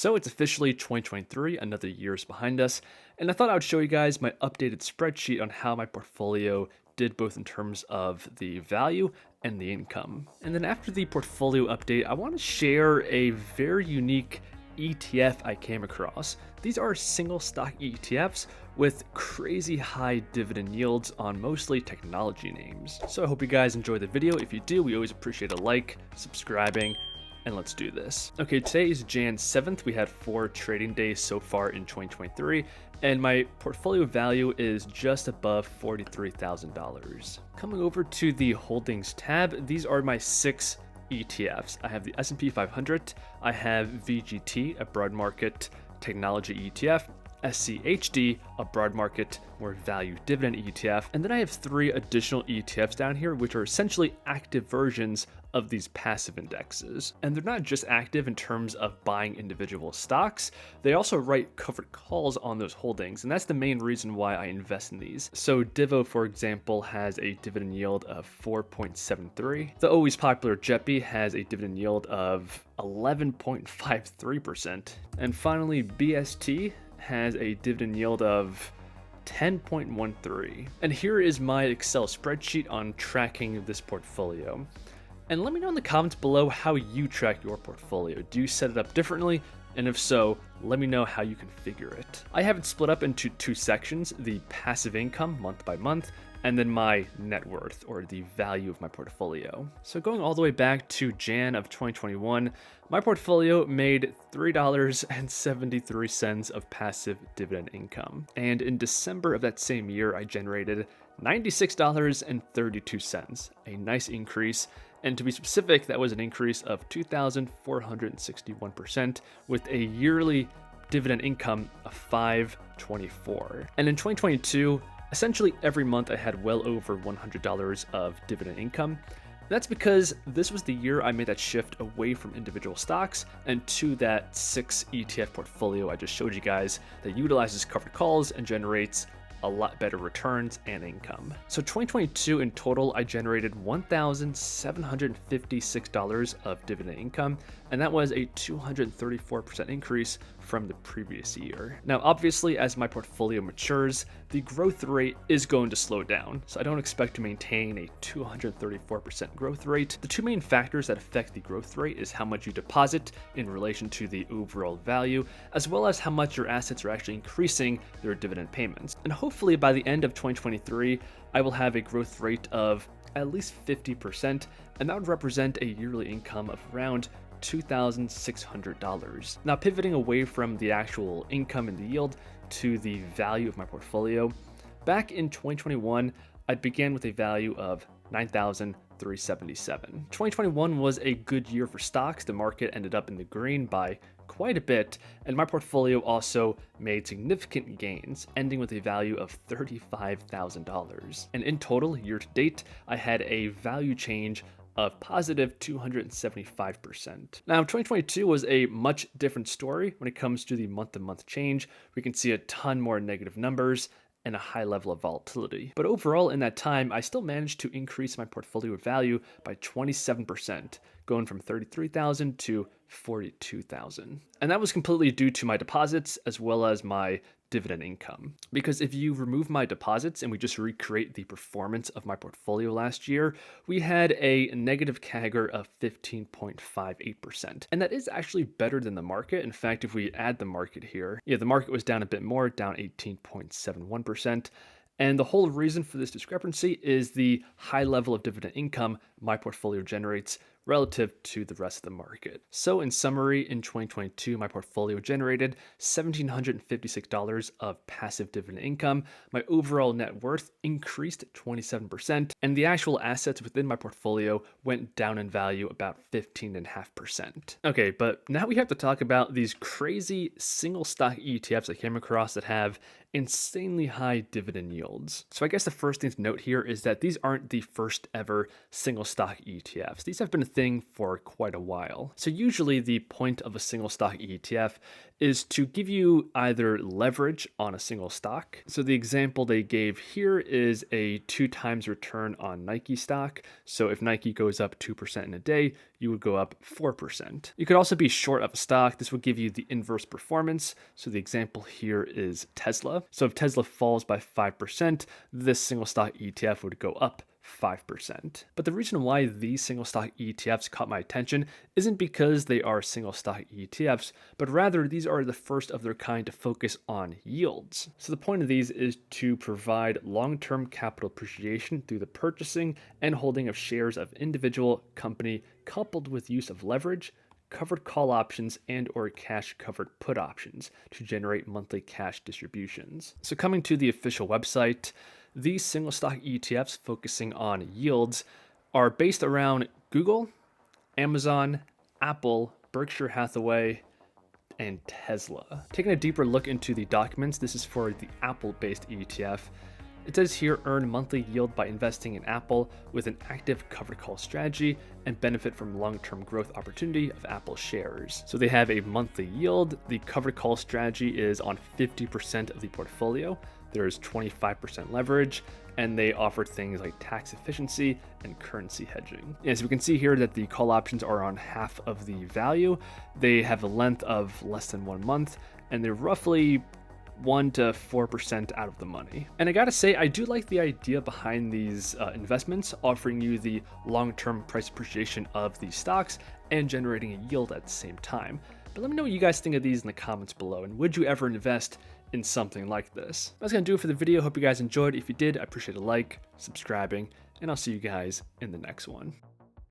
So it's officially 2023, another year is behind us, and I thought I would show you guys my updated spreadsheet on how my portfolio did both in terms of the value and the income. And then after the portfolio update, I want to share a very unique ETF I came across. These are single stock ETFs with crazy high dividend yields on mostly technology names. So I hope you guys enjoy the video. If you do, we always appreciate a like, subscribing, and let's do this. Okay, today is Jan 7th. We had 4 trading days so far in 2023, and my portfolio value is just above $43,000. Coming over to the holdings tab, these are my 6 ETFs. I have the S&P 500, I have VGT, a broad market technology ETF, SCHD, a broad market more value dividend ETF, and then I have 3 additional ETFs down here, which are essentially active versions of these passive indexes. And they're not just active in terms of buying individual stocks, they also write covered calls on those holdings, and that's the main reason why I invest in these. So Divo, for example, has a dividend yield of 4.73. The always popular JEPI has a dividend yield of 11.53%. And finally, BST has a dividend yield of 10.13. And here is my Excel spreadsheet on tracking this portfolio. And let me know in the comments below how you track your portfolio. Do you set it up differently? And if so, let me know how you configure it. I have it split up into 2 sections, the passive income month by month, and then my net worth, or the value of my portfolio. So going all the way back to Jan of 2021, my portfolio made $3.73 of passive dividend income. And in December of that same year, I generated $96.32, a nice increase. And to be specific, that was an increase of 2,461% with a yearly dividend income of $524. And in 2022, essentially every month I had well over $100 of dividend income. That's because this was the year I made that shift away from individual stocks and to that 6 ETF portfolio I just showed you guys that utilizes covered calls and generates a lot better returns and income. So 2022 in total, I generated $1,756 of dividend income, and that was a 234% increase from the previous year. Now, obviously, as my portfolio matures, the growth rate is going to slow down, so I don't expect to maintain a 234% growth rate. The 2 main factors that affect the growth rate is how much you deposit in relation to the overall value, as well as how much your assets are actually increasing their dividend payments. And hopefully by the end of 2023, I will have a growth rate of at least 50%, and that would represent a yearly income of around $2,600. Now, pivoting away from the actual income and the yield to the value of my portfolio, back in 2021, I began with a value of $9,377. 2021 was a good year for stocks. The market ended up in the green by quite a bit, and my portfolio also made significant gains, ending with a value of $35,000. And in total, year to date, I had a value change of positive 275%. Now, 2022 was a much different story when it comes to the month-to-month change. We can see a ton more negative numbers and a high level of volatility. But overall, in that time, I still managed to increase my portfolio value by 27%, going from $33,000 to $42,000. And that was completely due to my deposits as well as my dividend income. Because if you remove my deposits and we just recreate the performance of my portfolio last year, we had a negative CAGR of 15.58%. And that is actually better than the market. In fact, if we add the market here, the market was down a bit more, down 18.71%. And the whole reason for this discrepancy is the high level of dividend income my portfolio generates relative to the rest of the market. So in summary, in 2022, my portfolio generated $1,756 of passive dividend income. My overall net worth increased 27%, and the actual assets within my portfolio went down in value about 15.5%. Okay, but now we have to talk about these crazy single stock ETFs I came across that have insanely high dividend yields. So I guess the first thing to note here is that these aren't the first ever single stock ETFs. These have been thing for quite a while. So usually the point of a single stock ETF is to give you either leverage on a single stock. So the example they gave here is a 2x return on Nike stock. So if Nike goes up 2% in a day, you would go up 4%. You could also be short of a stock. This would give you the inverse performance. So the example here is Tesla. So if Tesla falls by 5%, this single stock ETF would go up 5%. But the reason why these single stock ETFs caught my attention isn't because they are single stock ETFs, but rather these are the first of their kind to focus on yields. So the point of these is to provide long-term capital appreciation through the purchasing and holding of shares of individual company coupled with use of leverage, covered call options, and or cash covered put options to generate monthly cash distributions. So coming to the official website, these single stock ETFs focusing on yields are based around Google, Amazon, Apple, Berkshire Hathaway, and Tesla. Taking a deeper look into the documents, this is for the Apple-based ETF. It says here, earn monthly yield by investing in Apple with an active covered call strategy and benefit from long-term growth opportunity of Apple shares. So they have a monthly yield. The covered call strategy is on 50% of the portfolio. There's 25% leverage, and they offer things like tax efficiency and currency hedging. As we can see here that the call options are on half of the value. They have a length of less than 1 month, and they're roughly 1 to 4% out of the money. And I gotta say, I do like the idea behind these investments, offering you the long-term price appreciation of these stocks and generating a yield at the same time. But let me know what you guys think of these in the comments below, and would you ever invest in something like this? That's gonna do it for the video. Hope you guys enjoyed. If you did, I appreciate a like, subscribing, and I'll see you guys in the next one.